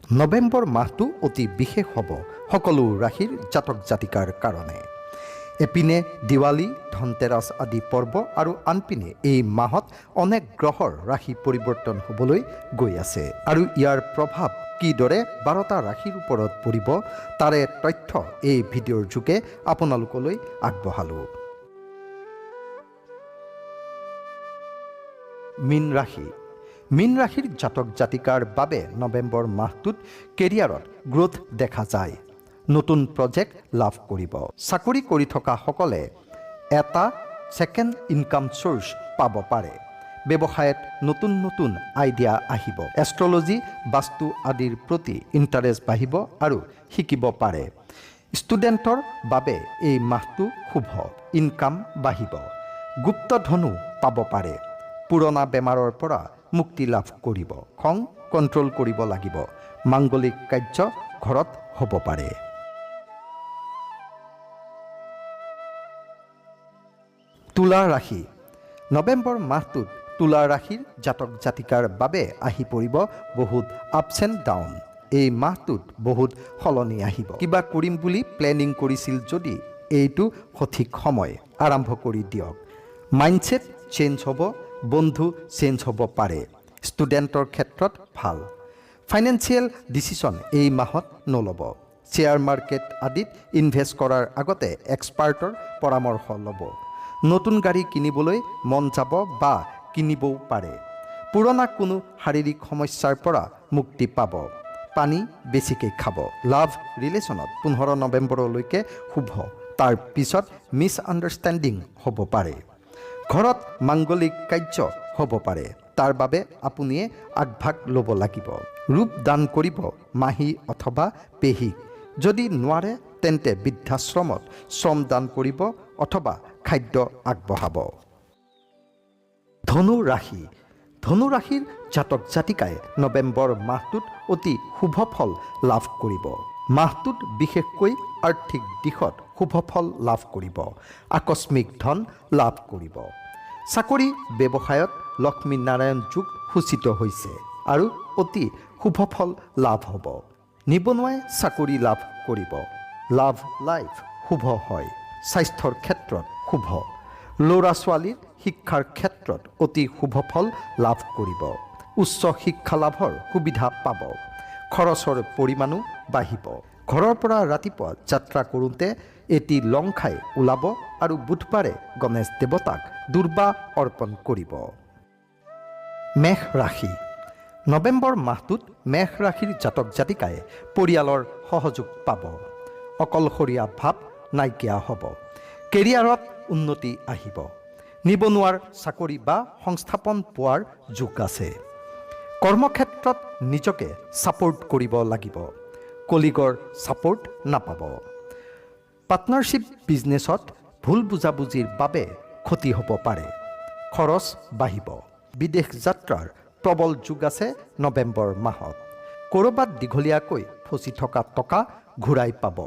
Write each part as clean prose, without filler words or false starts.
নৱেম্বৰ মাহটো অতি বিশেষ হ'ব সকলো ৰাশিৰ জাতক জাতিকাৰ কাৰণে। এপিনে দিৱালী, ধনতেৰাছ আদি পৰ্ব আৰু আনপিনে এই মাহত অনেক গ্ৰহৰ ৰাশি পৰিৱৰ্তন হ'বলৈ গৈ আছে আৰু ইয়াৰ প্ৰভাৱ কিদৰে 12টা ৰাশিৰ ওপৰত পৰিব তাৰে তথ্য এই ভিডিঅ'ৰ যোগে আপোনালোকলৈ আগবঢ়ালোঁ। মীন ৰাশি। মীন ৰাশিৰ জাতক জাতিকাৰ বাবে নৱেম্বৰ মাহটোত কেৰিয়াৰত গ্ৰোথ দেখা যায়। নতুন প্ৰজেক্ট লাভ কৰিব। চাকৰি কৰি থকাসকলে এটা ছেকেণ্ড ইনকাম চ'ৰ্চ পাব পাৰে। ব্যৱসায়ত নতুন নতুন আইডিয়া আহিব। এষ্ট্ৰলজি, বাস্তু আদিৰ প্ৰতি ইণ্টাৰেষ্ট বাঢ়িব আৰু শিকিব পাৰে। ষ্টুডেণ্টৰ বাবে এই মাহটো শুভ। ইনকাম বাঢ়িব। গুপ্ত ধনো পাব পাৰে। পুৰণা বেমাৰৰ পৰা মুক্তি লাভ কৰিব। খং কণ্ট্ৰল কৰিব লাগিব। মাংগলিক কাৰ্য ঘৰত হ'ব পাৰে। তুলা ৰাশি। নৱেম্বৰ মাহটোত তুলা ৰাশিৰ জাতক জাতিকাৰ বাবে আহি পৰিব বহুত আপছ এণ্ড ডাউন। এই মাহটোত বহুত সলনি আহিব। কিবা কৰিম বুলি প্লেনিং কৰিছিল যদি এইটো সঠিক সময়, আৰম্ভ কৰি দিয়ক। মাইণ্ডছেট চেঞ্জ হ'ব। বন্ধু চেঞ্জ হ'ব পাৰে। ষ্টুডেণ্টৰ ক্ষেত্ৰত ভাল। ফাইনেন্সিয়েল ডিচিশ্যন এই মাহত নল'ব। শ্বেয়াৰ মাৰ্কেট আদিত ইনভেষ্ট কৰাৰ আগতে এক্সপাৰ্টৰ পৰামৰ্শ ল'ব। নতুন গাড়ী কিনিবলৈ মন যাব বা কিনিবও পাৰে। পুৰণা কোনো শাৰীৰিক সমস্যাৰ পৰা মুক্তি পাব। পানী বেছিকৈ খাব। লাভ ৰিলেশ্যনত 15 নৱেম্বৰলৈকে শুভ। তাৰ পিছত মিছ আণ্ডাৰষ্টেণ্ডিং হ'ব পাৰে। ঘৰত মাংগলিক কাৰ্য হ'ব পাৰে। তাৰ বাবে আপুনিয়ে আগভাগ ল'ব লাগিব। ৰূপ দান কৰিব মাহী অথবা পেহীক। যদি নোৱাৰে তেন্তে বৃদ্ধাশ্ৰমত শ্ৰম দান কৰিব অথবা খাদ্য আগবঢ়াব। ধনু ৰাশি। ধনু ৰাশিৰ জাতক জাতিকাই নৱেম্বৰ মাহটোত অতি শুভ ফল লাভ কৰিব। মাহটোত বিশেষকৈ আৰ্থিক দিশত শুভ ফল লাভ কৰিব। আকস্মিক ধন লাভ কৰিব। চাকৰি ব্যৱসায়ত লক্ষ্মী নাৰায়ণ যোগ সূচিত হৈছে আৰু অতি শুভ ফল লাভ হ'ব। নিবনুৱাই চাকৰি লাভ কৰিব। লাভ লাইফ শুভ হয়। স্বাস্থ্যৰ ক্ষেত্ৰত শুভ। ল'ৰা ছোৱালীৰ শিক্ষাৰ ক্ষেত্ৰত অতি শুভ ফল লাভ কৰিব। উচ্চ শিক্ষা লাভৰ সুবিধা পাব। খৰচৰ পৰিমাণো বাঢ়িব। ঘৰৰ পৰা ৰাতিপুৱা যাত্ৰা কৰোঁতে এটি লং খাই ওলাব আৰু বুধবাৰে গণেশ দেৱতাক দুৰ্বা অৰ্পণ কৰিব। মেষ ৰাশি। নৱেম্বৰ মাহটোত মেষ ৰাশিৰ জাতক জাতিকাই পৰিয়ালৰ সহযোগ পাব। অকলশৰীয়া ভাৱ নাইকিয়া হ'ব। কেৰিয়াৰত উন্নতি আহিব। নিবনুৱাৰ চাকৰি বা সংস্থাপন পোৱাৰ যোগ আছে। কৰ্মক্ষেত্ৰত নিজকে ছাপোৰ্ট কৰিব লাগিব। কলিগৰ ছাপোৰ্ট নাপাব। পাৰ্টনাৰশ্বিপ বিজনেছত ভুল বুজাবুজিৰ বাবে ক্ষতি হ'ব পাৰে। খৰচ বাঢ়িব। বিদেশ যাত্ৰাৰ প্ৰবল যোগ আছে নৱেম্বৰ মাহত। ক'ৰবাত দীঘলীয়াকৈ ফচি থকা টকা ঘূৰাই পাব।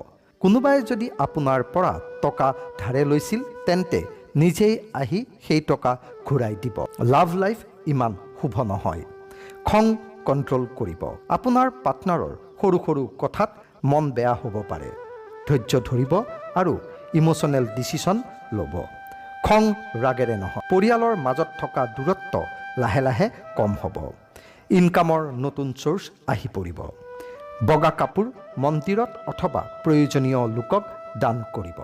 কোনোবাই যদি আপোনাৰ পৰা টকা ধাৰে লৈছিল তেন্তে নিজেই আহি সেই টকা ঘূৰাই দিব। লাভ লাইফ ইমান শুভ নহয়। খং কণ্ট্ৰল কৰিব। আপোনাৰ পাৰ্টনাৰৰ সৰু সৰু কথাত মন বেয়া হ'ব পাৰে। ধৈৰ্য ধৰিব আৰু ইম'চনেল ডিচিশ্যন ল'ব। খং ৰাগেৰে নহয়। পৰিয়ালৰ মাজত থকা দূৰত্ব লাহে লাহে কম হ'ব। ইনকামৰ নতুন চ'ৰ্চ আহি পৰিব। বগা কাপোৰ মন্দিৰত অথবা প্ৰয়োজনীয় লোকক দান কৰিব।